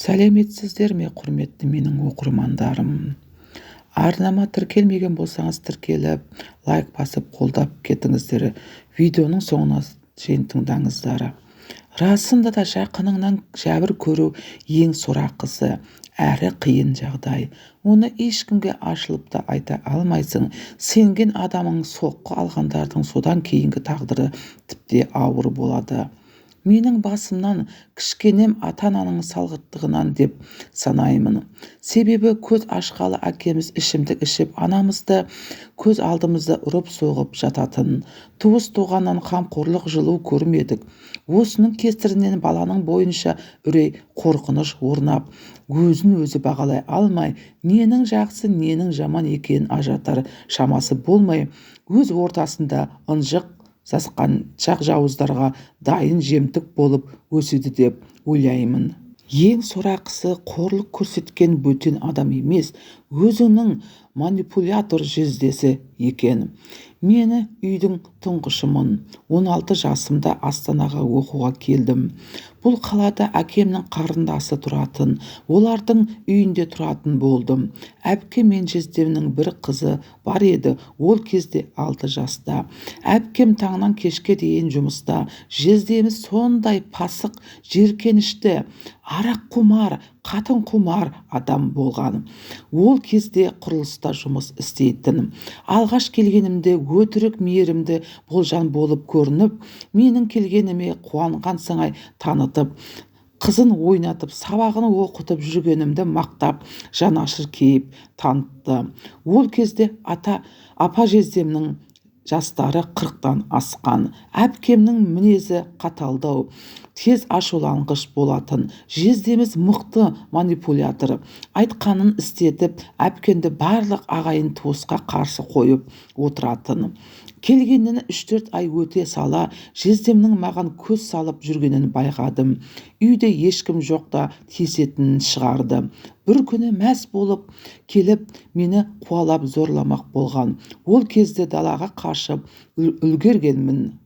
Сәлеметсіздер ме, құрметті менің оқырмандарым. Арнама тіркелмеген болсаңыз тіркеліп, лайк басып қолдап кетіңіздер. Видеоның соңына шейін тыңдаңыздар. Расында да жақыныңнан жәбір көру ең сорақысы, әрі қиын жағдай. Оны ешкімге ашылып та айта алмайсың. Сенген адамың соққы алғандардың содан кейінгі тағдыры тіпті ауыр болады. Менің басымнан кішкенем ата-ананың салғырттығынан деп санаймын. Себебі көз ашқалы әкеміз ішімдік ішіп, анамызды көз алдымызда ұрып-соғып жататын. Туыс туғаннан қамқорлық жылу көрмедік. Осының кесірінен баланың бойынша үрей, қорқыныш орнап, өзін өзі бағалай алмай, ненің жақсы, ненің жаман екенін ажыратар шамасы болмай, өз ортасында ынжық сасқаншақ жауыздарға дайын жемтік болып өседі деп ойлаймын. Ең сорақысы, қорлық көрсеткен бөтен адам емес, өзінің манипулятор жездесі екен. Мені үйдің тұңғышымын. 16 жасымда Астанаға оқуға келдім. Бұл қалада әкемнің қарындасы тұратын, олардың үйінде тұратын болдым. Әпкем мен жездемнің бір қызы бар еді, ол кезде 6 жаста. Әпкем таңнан кешке дейін жұмыста, жездеміз сондай пасық, жеркенішті, арақ құмар, қатын құмар адам болған. Ол кезде құрылыста жұмыс істейтін. Алғаш келгенімде өтірік мейірімді болжан болып көрініп, менің келгеніме қуанған сыңай танытып, қызын ойнатып, сабағын оқытып жүргенімді мақтап, жанашыр кейіп танытты. Ол кезде апа жездемнің жастары 40-тан асқан. Әпкемнің мінезі қаталдау, тез ашуланғыш болатын. Жездеміз мықты манипулятор. Айтқанын істетіп, әпкемді барлық ағайын туысқа қарсы қойып отыратын. Келгеннен 3-4 ай өте сала, жездемнің маған көз салып жүргенін байқадым. Үйде ешкім жоқта тиісетінін шығарды. Бір күні мәс болып келіп, мені қуалап зорламақ болған. Ол кезде далаға қашып үлгергенмін.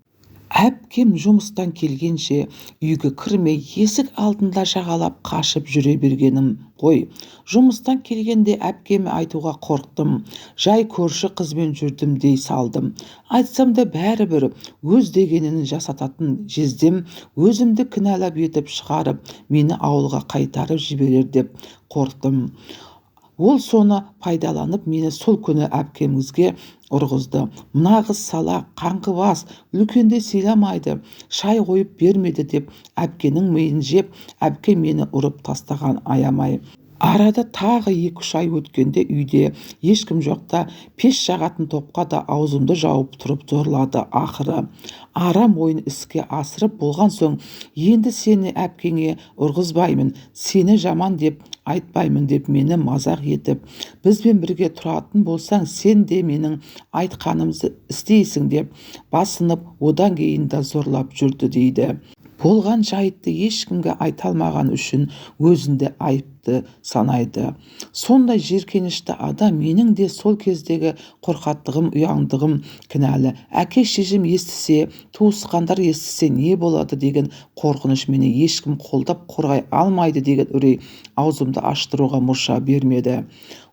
Әпкем жұмыстан келгенше үйге кірмей, есік алдында жағалап қашып жүре бергенім ғой. Жұмыстан келгенде әпкеме айтуға қорқтым. Жай көрші қызбен жүрдім дей салдым. Айтсам да бәрібір өз дегенін жасататын жездем өзімді кінәлап етіп шығарып, мені ауылға қайтарып жіберер деп қорқтым. Ол соны пайдаланып, мені сол күні әпкемізге ұрғызды. Мына қыз сала, қаңғыбас, үлкенде сыйламайды, шай қойып бермеді деп әпкенің миын жеп, әпке мені ұрып тастаған аямай. Арада тағы 2-3 ай өткенде үйде ешкім жоқта пеш жағатын топқа да аузымды жауып тұрып зорлады ақыры. Арам ойын іске асырып болған соң, енді сені әпкеңе ұрғызбаймын, сені жаман деп айтпаймын деп мені мазақ етіп, бізбен бірге тұратын болсаң, сен де менің айтқанымды істейсің деп басынып, одан кейін да зорлап жүрді дейді. Болған жайтты ешкімге айта алмаған үшін өзінде айыпты санайды. Сондай жеркенішті адам, менің де сол кездегі қорқақтығым, ұяңдығым кінәлі. Әке шешем естісе, туысқандар естісе не болады деген қорқыныш, мені ешкім қолдап қорғай алмайды деген үрей аузымды аштыруға мұрша бермеді.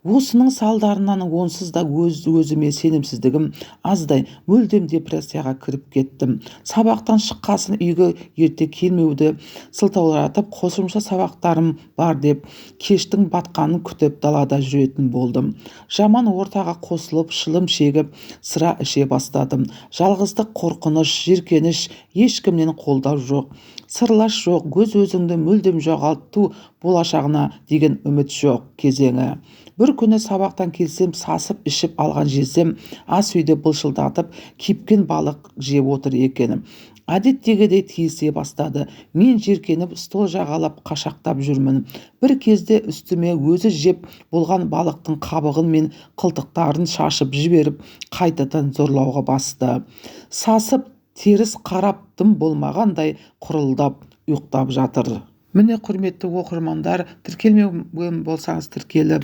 Осының салдарынан онсыз да өзіме сенімсіздігім аздай, мүлдем депрессияға кіріп кеттім. Сабақтан шыққасын үйге ерте келмеуді сылтауратып, қосымша сабақтарым бар деп, кештің батқанын күтіп далада жүретін болдым. Жаман ортаға қосылып, шылым шегіп, сыра іше бастадым. Жалғыздық, қорқыныш, жеркеніш, ешкімнен қолдау жоқ. Сырлас жоқ, өз-өзіңді мүлдем жоғалту, болашағына деген үміт жоқ кезеңі. Бір күні сабақтан келсем, сасып ішіп алған жездем ас үйде былшылдатып, кепкен балық жеп отыр екенім. Әдеттегідей тиісе бастады. Мен жеркеніп, стол жағалап қашақтап жүрмін. Бір кезде үстіме өзі жеп болған балықтың қабығын мен қылтықтарын шашып жіберіп, қайтадан зорлауға басты. Сасып, теріс қарап, тым болмағандай құрылдап ұйықтап жатыр. Міне, құрметті оқырмандар, тіркелмеген болсаңыз тіркеліп,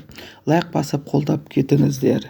лайк басып қолдап кетіңіздер.